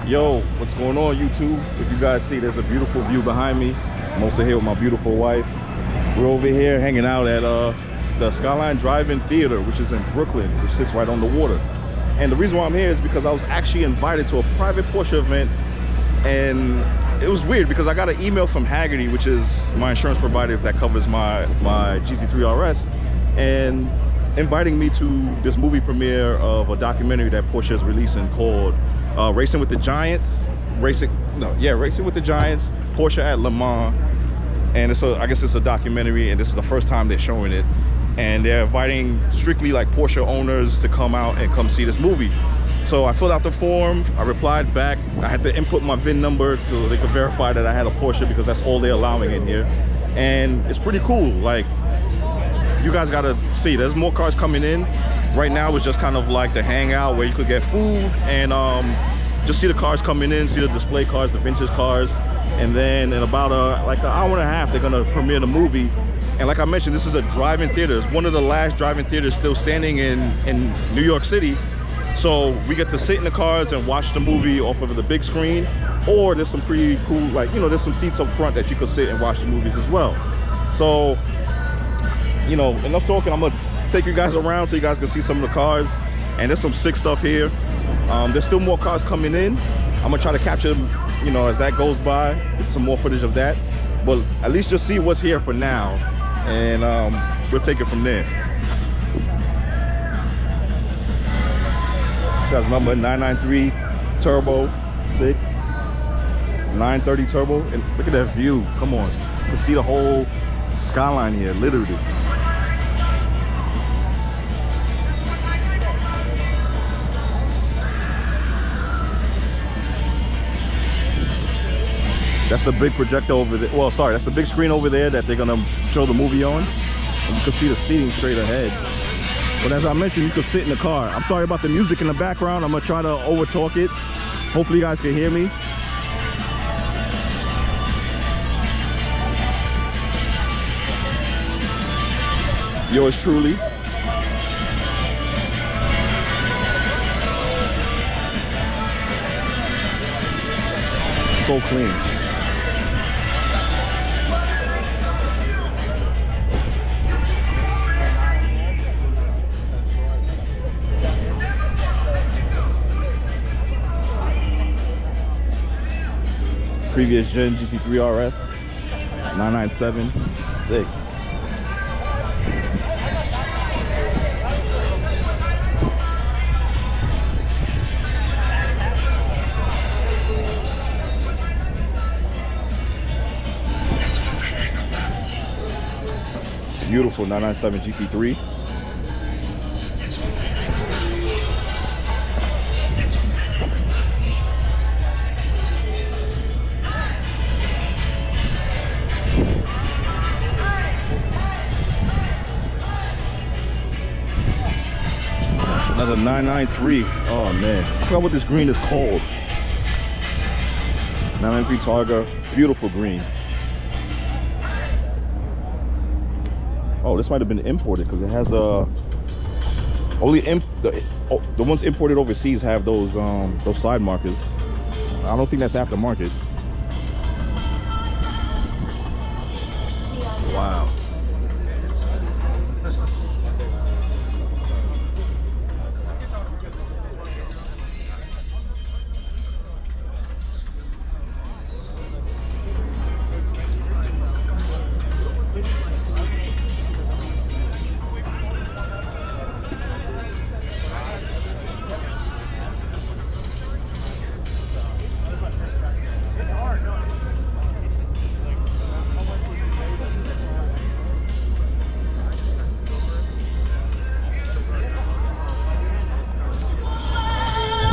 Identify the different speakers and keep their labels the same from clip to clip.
Speaker 1: Yo, what's going on, YouTube? If you guys see, there's a beautiful view behind me. I'm also here with my beautiful wife. We're over here hanging out at the Skyline Drive-In theater, which is in Brooklyn, which sits right on the water. And the reason why I'm here is because I was actually invited to a private Porsche event, and it was weird because I got an email from Hagerty, which is my insurance provider that covers my GT4 RS, and inviting me to this movie premiere of a documentary that Porsche is releasing called Racing with the Giants, Racing with the Giants, Porsche At Le Mans. And I guess it's a documentary, and this is the first time they're showing it. And they're inviting strictly like Porsche owners to come out and come see this movie. So I filled out the form, I replied back. I had to input my VIN number so they could verify that I had a Porsche, because that's all they're allowing in here. And it's pretty cool. Like, you guys gotta see, there's more cars coming in. Right now it's just kind of like the hangout where you could get food and just see the cars coming in, see the display cars, the vintage cars. And then in about like an hour and a half, they're gonna premiere the movie. And like I mentioned, this is a drive-in theater. It's one of the last drive-in theaters still standing in New York City. So we get to sit in the cars and watch the movie off of the big screen, or there's some pretty cool, like, you know, there's some seats up front that you could sit and watch the movies as well. So, you know, enough talking. I'm gonna take you guys around so you guys can see some of the cars. And there's some sick stuff here. There's still more cars coming in. I'm gonna try to capture, you know, as that goes by, get some more footage of that. But at least just see what's here for now, and we'll take it from there. This guy's number 993 turbo, sick. 930 turbo, and look at that view. Come on, you can see the whole skyline here, literally. That's the big projector over there. Well, sorry, that's the big screen over there that they're gonna show the movie on. And you can see the seating straight ahead. But as I mentioned, you can sit in the car. I'm sorry about the music in the background. I'm gonna try to over talk it. Hopefully you guys can hear me. Yours truly. So clean. Previous gen GT4 RS 997, sick. Beautiful 997 GT3. Another 993. Oh man, I forgot what this green is called. 993 Targa, beautiful green. Oh, this might have been imported because it has the ones imported overseas have those side markers. I don't think that's aftermarket. Wow.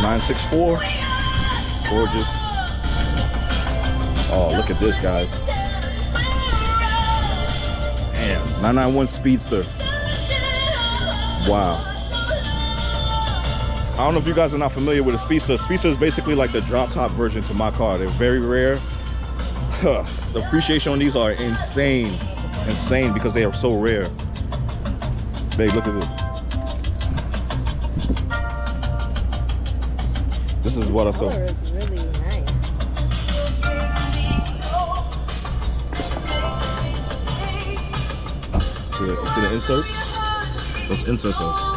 Speaker 1: .964, gorgeous. Oh, look at this, guys. Damn, 991 Speedster. Wow. I don't know if you guys are not familiar with a Speedster. Speedster is basically like the drop top version to my car. They're very rare. The appreciation on these are insane because they are so rare. Babe, look at this. This is what I saw.
Speaker 2: The color is really nice.
Speaker 1: See the inserts? Those inserts are.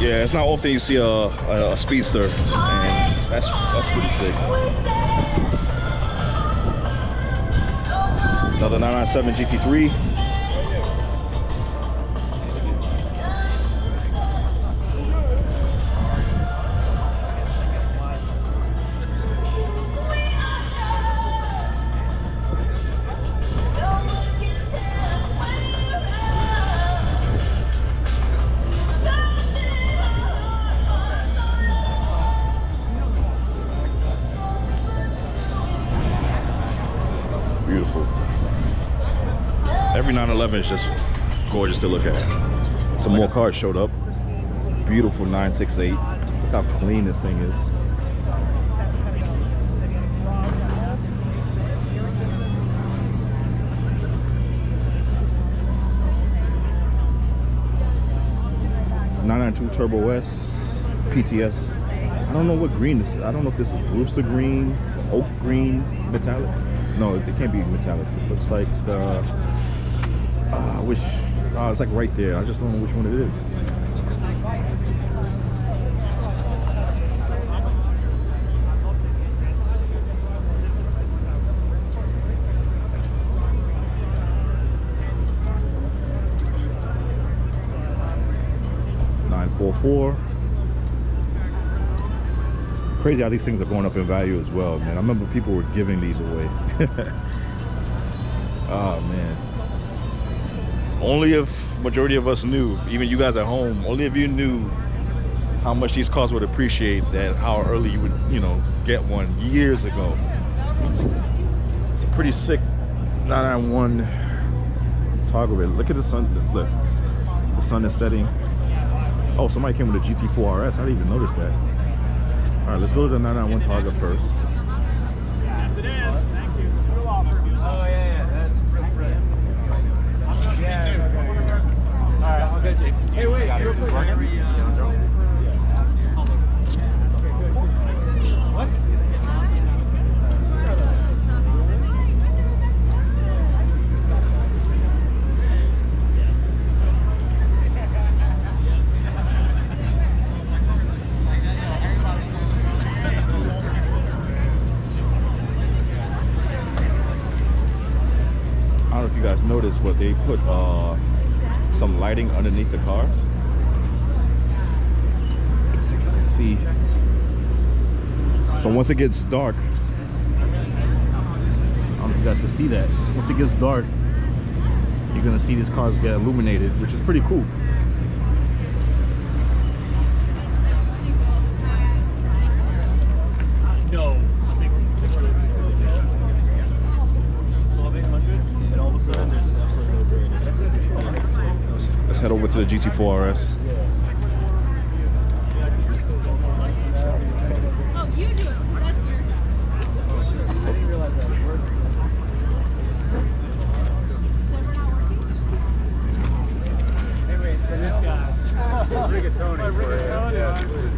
Speaker 1: Yeah, it's not often you see a speedster, and that's pretty sick. Another 997 GT3. Beautiful. Every 911 is just gorgeous to look at. Some more cars showed up. Beautiful 968. Look how clean this thing is. .992 Turbo S, PTS. I don't know what green this is. I don't know if this is Brewster green, oak green, metallic. No, it can't be metallic. It looks like, I wish, it's like right there. I just don't know which one it is. .944. Crazy how these things are going up in value as well, man. I remember people were giving these away. Oh man. Only if majority of us knew, even you guys at home, only if you knew how much these cars would appreciate that, how early you would, you know, get one years ago. It's a pretty sick 991 toggle bit. Look at the sun. Look, the sun is setting. Oh, somebody came with a GT4 RS. I didn't even notice that. All right, let's go to the 991 Targa first.
Speaker 3: Yes, it is. Thank you. Oh, yeah, that's pretty. Yeah. All right, I'll get you. Hey, wait, you're working? What?
Speaker 1: I don't know if you guys noticed, but they put some lighting underneath the cars. Let's see if you can see. So once it gets dark, I don't know if you guys can see that. Once it gets dark, you're gonna see these cars get illuminated, which is pretty cool.
Speaker 3: No.
Speaker 1: Let's head over to the GT4 RS.
Speaker 2: Oh, you do it. That's your job. I didn't realize that was working.
Speaker 3: Hey, wait, so this guy. Rigatoni. Rigatoni.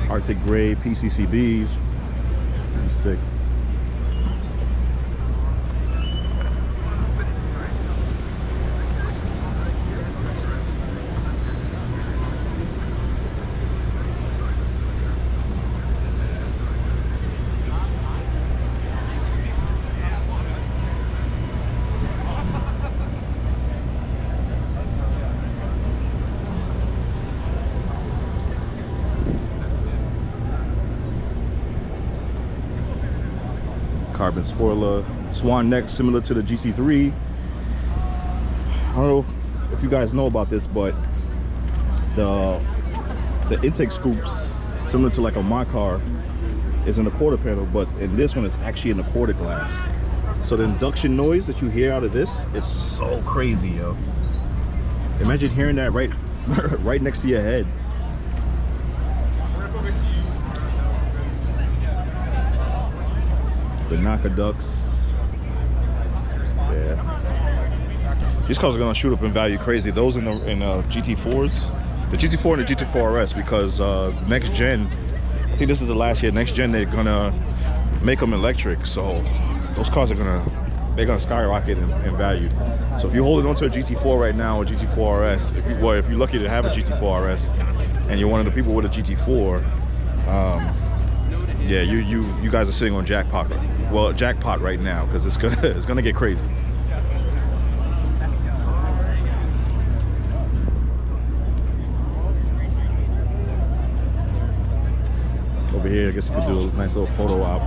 Speaker 1: Arctic Gray PCCBs. Pretty sick. Carbon spoiler, swan neck similar to the GT3. don't know if you guys know about this, but the intake scoops, similar to like on my car, is in the quarter panel, but in this one it's actually in the quarter glass. So the induction noise that you hear out of this is so crazy, yo. Imagine hearing that right right next to your head. The knocker ducts. Yeah. These cars are gonna shoot up in value crazy. Those in GT4s, the GT4 and the GT4 RS, because next gen, I think this is the last year. Next gen, they're gonna make them electric, so those cars are gonna skyrocket in value. So if you're holding on to a GT4 right now, or GT4 RS, if you're lucky to have a GT4 RS, and you're one of the people with a GT4, yeah, you guys are sitting on jackpot. Well, jackpot right now, because it's gonna get crazy. Over here, I guess you could do a nice little photo op.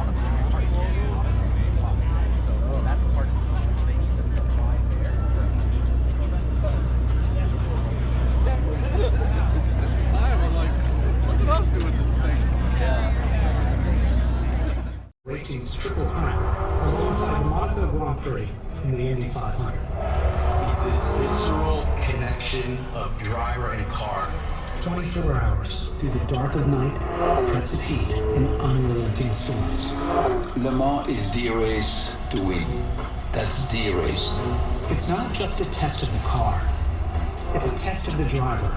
Speaker 4: Racing's Triple Crown, alongside Monaco Grand Prix in the Indy 500.
Speaker 5: It's this visceral connection of driver and car.
Speaker 4: 24 hours through the dark of night, oppressive heat, and unrelenting storms.
Speaker 6: Le Mans is the race to win. That's the race.
Speaker 4: It's not just a test of the car, it's a test of the driver.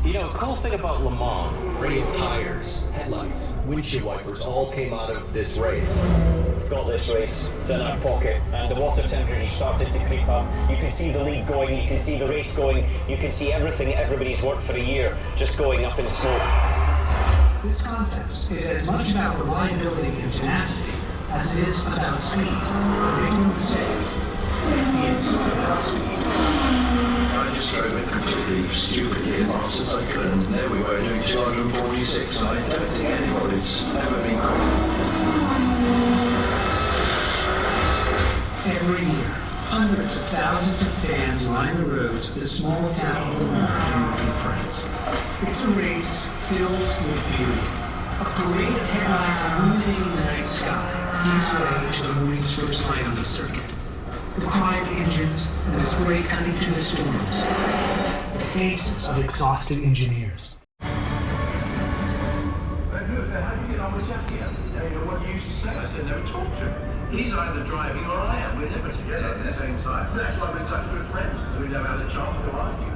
Speaker 7: You know, a cool thing about Le Mans, radial tires, headlights, windshield wipers all came out of this race. We've got this race, it's in our pocket, and the water temperature started to creep up. You can see the lead going, you can see the race going, you can see everything everybody's worked for a year just going up in smoke.
Speaker 4: This contest is as much about reliability and tenacity as it is about speed. Make no mistake, it is about speed.
Speaker 6: I just drove it completely stupidly as fast as I could, and there we were doing 246, and I don't think anybody's ever been quicker.
Speaker 4: Every year, hundreds of thousands of fans line the roads for the small town of Le Mans in northern France. It's a race filled with beauty. A parade of headlights illuminating the night sky gives way to the morning's first light on the circuit. The cry of engines and the spray cutting through the storms. The faces of exhausted engineers.
Speaker 8: How do you get on with Jackie? What do you used to say? I said, never talk to him. He's either driving or I am. We're never together at the same time. That's why we're such good friends, because we never had a chance to argue.